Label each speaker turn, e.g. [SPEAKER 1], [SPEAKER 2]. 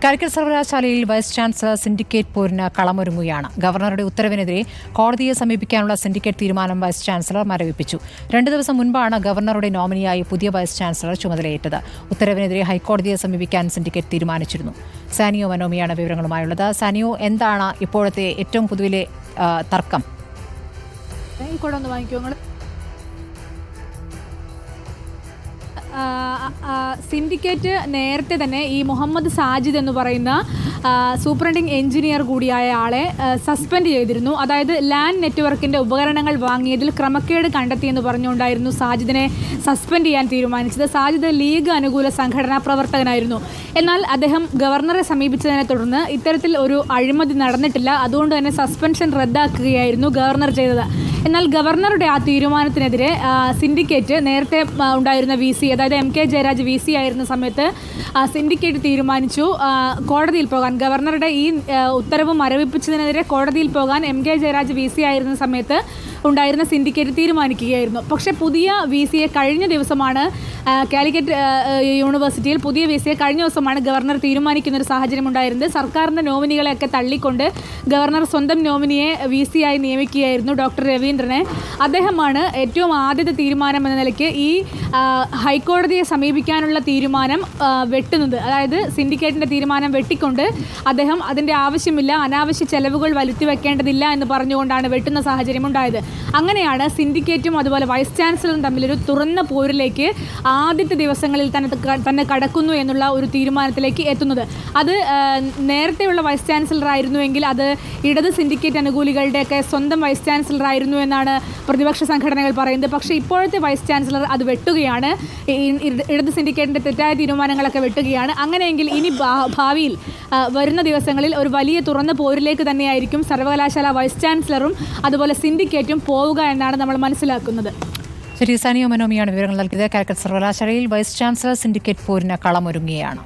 [SPEAKER 1] കാലിക്കറ്റ് സർവകലാശാലയിൽ vice chancellor syndicate പോരിന് കളമൊരുങ്ങുകയാണ്. ഗവർണറുടെ ഉത്തരവിനെതിരെ കോടതിയെ സമീപിക്കാനുള്ള സിൻഡിക്കേറ്റ് തീരുമാനം വൈസ് ചാൻസലർ മരവിപ്പിച്ചു. 2 ദിവസം മുൻപാണ് ഗവർണറുടെ നോമിനിയായി പുതിയ വൈസ് ചാൻസലർ ചുമതലയേറ്റത്. ഉത്തരവിനെതിരെ ഹൈക്കോടതിയെ സമീപിക്കാൻ സിൻഡിക്കേറ്റ് തീരുമാനിച്ചിരുന്നു. സാനിയോ മനോമിയാണ് വിവരങ്ങളുമായുള്ളത്. സാനിയോ, എന്താണ് ഇപ്പോഴത്തെ ഏറ്റവും പുതുവിലെ തർക്കം?
[SPEAKER 2] സിൻഡിക്കേറ്റ് നേരത്തെ തന്നെ ഈ മുഹമ്മദ് സാജിദ് എന്ന് പറയുന്ന സൂപ്രണ്ടിംഗ് എഞ്ചിനീയർ കൂടിയായ ആളെ സസ്പെൻഡ് ചെയ്തിരുന്നു. അതായത് ലാൻഡ് നെറ്റ്വർക്കിൻ്റെ ഉപകരണങ്ങൾ വാങ്ങിയതിൽ ക്രമക്കേട് കണ്ടെത്തിയെന്ന് പറഞ്ഞുകൊണ്ടായിരുന്നു സാജിദിനെ സസ്പെൻഡ് ചെയ്യാൻ തീരുമാനിച്ചത്. സാജിദ് ലീഗ് അനുകൂല സംഘടനാ പ്രവർത്തകനായിരുന്നു. എന്നാൽ അദ്ദേഹം ഗവർണറെ സമീപിച്ചതിനെ തുടർന്ന് ഇത്തരത്തിൽ ഒരു അഴിമതി നടന്നിട്ടില്ല. അതുകൊണ്ട് തന്നെ സസ്പെൻഷൻ റദ്ദാക്കുകയായിരുന്നു ഗവർണർ ചെയ്തത്. എന്നാൽ ഗവർണറുടെ ആ തീരുമാനത്തിനെതിരെ സിൻഡിക്കേറ്റ് നേരത്തെ ഉണ്ടായിരുന്ന VC, അതായത് MK ജയരാജ് VC ആയിരുന്ന സമയത്ത് സിൻഡിക്കേറ്റ് തീരുമാനിച്ചു കോടതിയിൽ പോകാൻ. ഗവർണറുടെ ഈ ഉത്തരവ് മരവിപ്പിച്ചതിനെതിരെ കോടതിയിൽ പോകാൻ MK ജയരാജ് VC ആയിരുന്ന സമയത്ത് ഉണ്ടായിരുന്ന സിൻഡിക്കേറ്റ് തീരുമാനിക്കുകയായിരുന്നു. പക്ഷേ പുതിയ VCയെ കഴിഞ്ഞ ദിവസമാണ് കാലിക്കറ്റ് യൂണിവേഴ്സിറ്റിയിൽ പുതിയ VCയെ കഴിഞ്ഞ ദിവസമാണ് ഗവർണർ തീരുമാനിക്കുന്നൊരു സാഹചര്യം ഉണ്ടായിരുന്നത്. സർക്കാരിൻ്റെ നോമിനികളെയൊക്കെ തള്ളിക്കൊണ്ട് ഗവർണർ സ്വന്തം നോമിനിയെ VC ആയി നിയമിക്കുകയായിരുന്നു, ഡോക്ടർ രവീന്ദ്രനെ. അദ്ദേഹമാണ് ഏറ്റവും ആദ്യത്തെ തീരുമാനം എന്ന നിലയ്ക്ക് ഈ ഹൈക്കോടതിയെ സമീപിക്കാനുള്ള തീരുമാനം വെട്ടുന്നത്. അതായത് സിൻഡിക്കേറ്റിൻ്റെ തീരുമാനം വെട്ടിക്കൊണ്ട് അദ്ദേഹം അതിൻ്റെ ആവശ്യമില്ല, അനാവശ്യ ചെലവുകൾ വരുത്തി വെക്കേണ്ടതില്ല എന്ന് പറഞ്ഞുകൊണ്ടാണ് വെട്ടുന്ന സാഹചര്യം ഉണ്ടായത്. അങ്ങനെയാണ് സിൻഡിക്കേറ്റും അതുപോലെ വൈസ് ചാൻസലറും തമ്മിലൊരു തുറന്ന പോരിലേക്ക് ആദ്യത്തെ ദിവസങ്ങളിൽ തന്നെ കടക്കുന്നു എന്നുള്ള ഒരു തീരുമാനത്തിലേക്ക് എത്തുന്നത്. അത് നേരത്തെയുള്ള വൈസ് ചാൻസലർ ആയിരുന്നുവെങ്കിൽ അത് ഇടത് സിൻഡിക്കേറ്റ് അനുകൂലികളുടെയൊക്കെ സ്വന്തം വൈസ് ചാൻസലർ ആയിരുന്നു എന്നാണ് പ്രതിപക്ഷ സംഘടനകൾ പറയുന്നത്. പക്ഷേ ഇപ്പോഴത്തെ വൈസ് ചാൻസലർ അത് വെട്ടുകയാണ്. ഇടത് സിൻഡിക്കേറ്റിൻ്റെ തെറ്റായ തീരുമാനങ്ങളൊക്കെ വെട്ടുകയാണ്. അങ്ങനെയെങ്കിൽ ഇനി ഭാവിയിൽ വരുന്ന ദിവസങ്ങളിൽ ഒരു വലിയ തുറന്ന പോരിലേക്ക് തന്നെയായിരിക്കും സർവകലാശാല വൈസ് ചാൻസലറും അതുപോലെ സിൻഡിക്കേറ്റും പോവുക എന്നാണ് നമ്മൾ മനസ്സിലാക്കുന്നത്.
[SPEAKER 1] ശരി, സാനിയോ മനോമിയാണ് വിവരങ്ങൾ നൽകിയത്. കാലിക്കറ്റ് സർവകലാശാലയിൽ വൈസ് ചാൻസലർ സിൻഡിക്കേറ്റ് പോരിന് കളമൊരുങ്ങുകയാണ്.